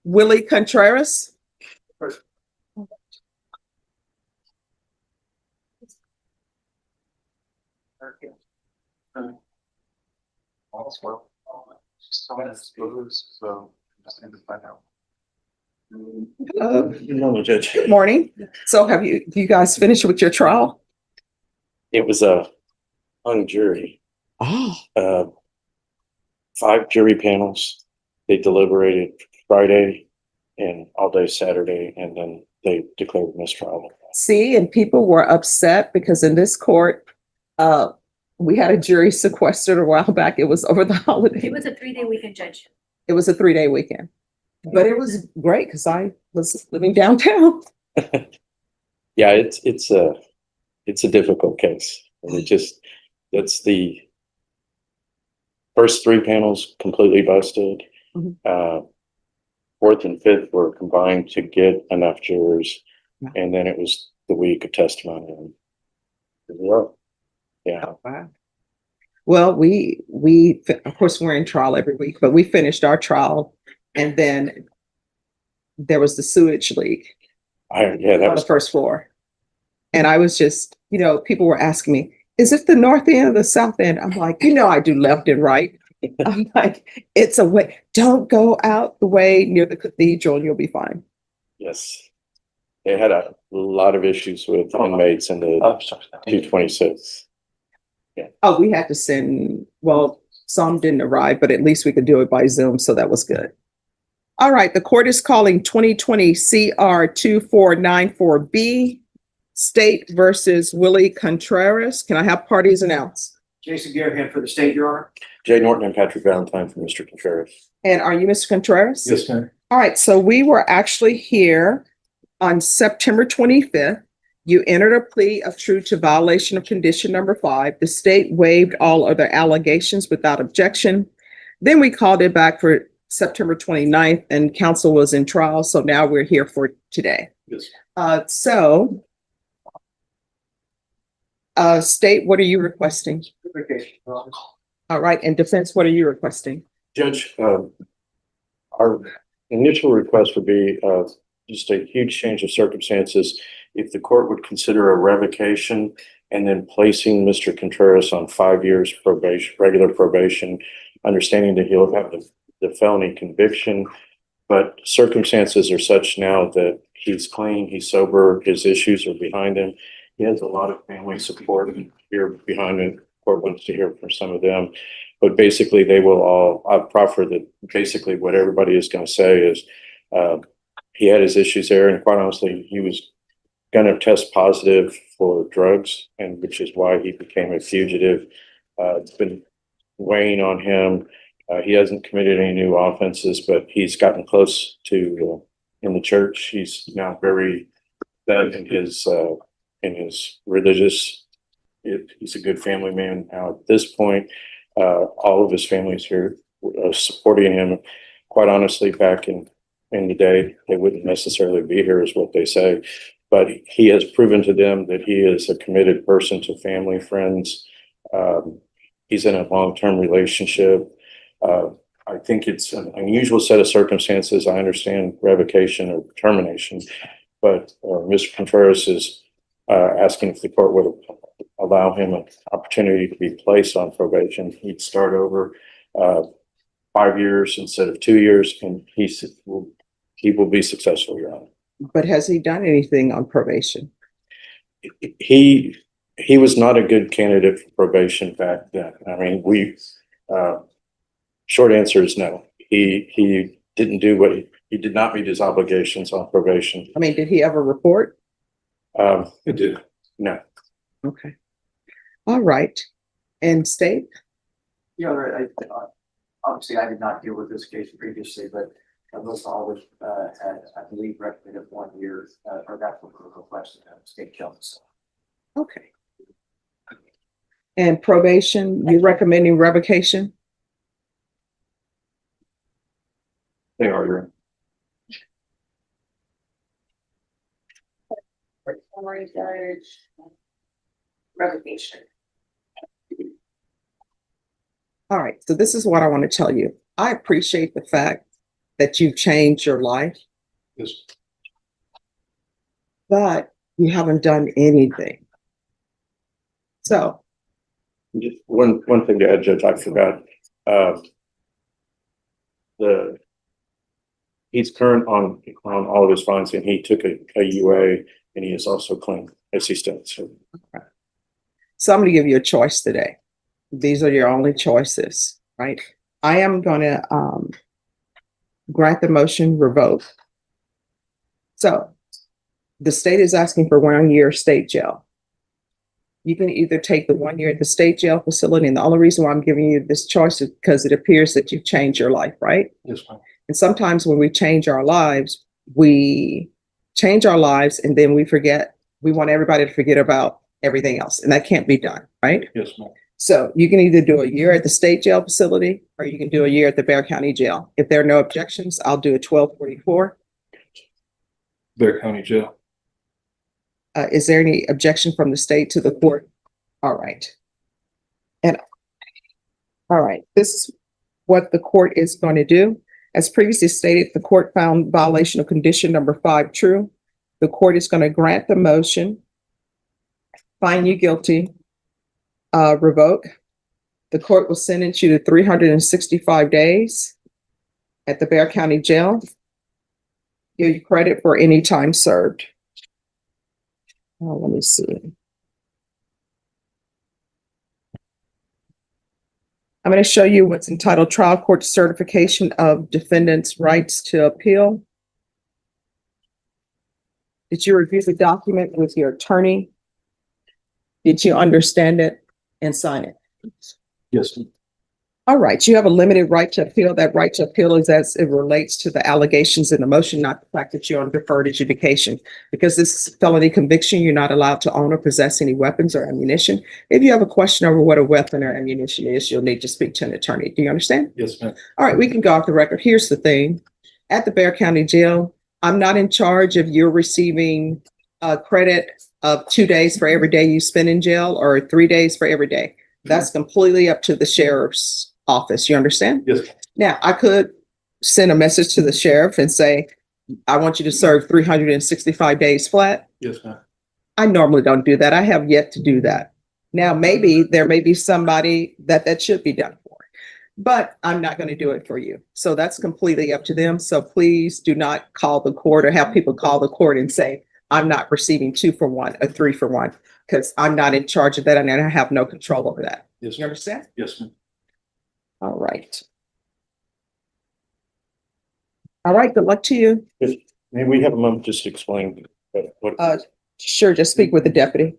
Willy Contreras. All's well. So just need to find out. Good morning, Judge. Good morning. So have you guys finished with your trial? It was a hung jury, Oh, 5 jury panels. They deliberated Friday and all day Saturday, and then they declared mistrial. see, and people were upset because in this court, we had a jury sequestered a while back. It was over the holiday. It was a 3-day weekend, Judge. It was a 3-day weekend, but it was great because I was living downtown. Yeah, it's a difficult case. And that's the first 3 panels completely busted. Mhm. 4th and 5th were combined to get enough jurors, Yeah. and then it was the week of testimony. And yeah, Wow. Well, we of course we're in trial every week, but we finished our trial, and then there was the sewage leak that on the was first floor, and I was just, people were asking me, "Is it the north end or the south end?" I'm like, I do left and right. I'm like, it's a way. Don't go out the way near the cathedral, and you'll be fine. yes. They had a lot of issues with inmates in the 226. Oh, we had to send. Well, some didn't arrive, but at least we could do it by Zoom, so that was good. All right, the court is calling 2020 CR 2494B, State versus Willy Contreras. Can I have parties announced? Jason Garahan for the state, Your Honor. Jay Norton and Patrick Valentine for Mr. Contreras. And are you Mr. Contreras? Yes, ma'am. All right, so we were actually here on September 25th. You entered a plea of true to violation of condition number 5. The state waived all other allegations without objection. Then we called it back for September 29th, and counsel was in trial. So now we're here for today. Yes. State, what are you requesting? All right, and defense, what are you requesting? Judge, our initial request would be just a huge change of circumstances. If the court would consider a revocation and then placing Mr. Contreras on 5 years probation, regular probation, understanding that he'll have the felony conviction, but circumstances are such now that he's clean, he's sober, his issues are behind him. He has a lot of family support here behind him. The court wants to hear from some of them, but basically they will all, I've proffered that basically what everybody is going to say is he had his issues there, and quite honestly, he was going to test positive for drugs, and which is why he became a fugitive. It's been weighing on him. He hasn't committed any new offenses, but he's gotten close to in the church. He's now very set in his religious. He's a good family man now at this point. All of his family's here supporting him. Quite honestly, back in the day, they wouldn't necessarily be here, is what they say. But he has proven to them that he is a committed person to family, friends. He's in a long-term relationship. I think it's an unusual set of circumstances. I understand revocation or termination, but Mr. Contreras is asking if the court would allow him an opportunity to be placed on probation. He'd start over 5 years instead of 2 years, and he will be successful, Your Honor. But has he done anything on probation? He was not a good candidate for probation back then. I mean, short answer is no. He didn't do he did not meet his obligations on probation. I mean, did he ever report? He did. No. Okay. All right. And state? Your Honor, obviously I did not deal with this case previously, but Melissa always had, I believe, recommended 1 year, or that's what we requested state counsel. Okay. And probation, you recommending revocation? They are, Your Honor. Summary judge. Revocation. All right. So this is what I want to tell you. I appreciate the fact that you've changed your life, Yes. but you haven't done anything. So, Just one thing to add, Judge, I forgot, he's current on all of his funds, and he took a UA, and he is also clean as he stands. so I'm going to give you a choice today. These are your only choices, right? I am going to grant the motion, revoke. So the state is asking for 1 year state jail. You can either take the 1 year at the state jail facility, and the only reason why I'm giving you this choice is because it appears that you've changed your life, right? Yes, ma'am. And sometimes when we change our lives, and then we forget, we want everybody to forget about everything else, and that can't be done, right? Yes, ma'am. So you can either do a year at the state jail facility, or you can do a year at the Bexar County Jail. If there are no objections, I'll do a 1244. Bear County Jail. Is there any objection from the state to the court? All right. And all right, this is what the court is going to do. As previously stated, the court found violation of condition number 5 true. The court is going to grant the motion, find you guilty, revoke. The court will sentence you to 365 days at the Bexar County Jail. Give you credit for any time served. Let me see. I'm going to show you what's entitled Trial Court Certification of Defendant's Rights to Appeal. Did you review the document with your attorney? Did you understand it and sign it? Yes, ma'am. All right, you have a limited right to appeal. That right to appeal is as it relates to the allegations in the motion, not the fact that you're on deferred adjudication. Because this is felony conviction, you're not allowed to own or possess any weapons or ammunition. If you have a question over what a weapon or ammunition is, you'll need to speak to an attorney. Do you understand? Yes, ma'am. All right, we can go off the record. Here's the thing. At the Bexar County Jail, I'm not in charge of you receiving a credit of 2 days for every day you spend in jail or 3 days for every day. That's completely up to the sheriff's office. You understand? Yes. Now, I could send a message to the sheriff and say, I want you to serve 365 days flat. Yes, ma'am. I normally don't do that. I have yet to do that. Now, maybe there may be somebody that should be done for, but I'm not going to do it for you. So that's completely up to them. So please do not call the court or have people call the court and say, I'm not receiving 2 for 1 or 3 for 1, because I'm not in charge of that and I have no control over that. Yes, You ma'am. understand? Yes, ma'am. All right. All right, good luck to you. May we have a moment just to explain what? Sure, just speak with the deputy.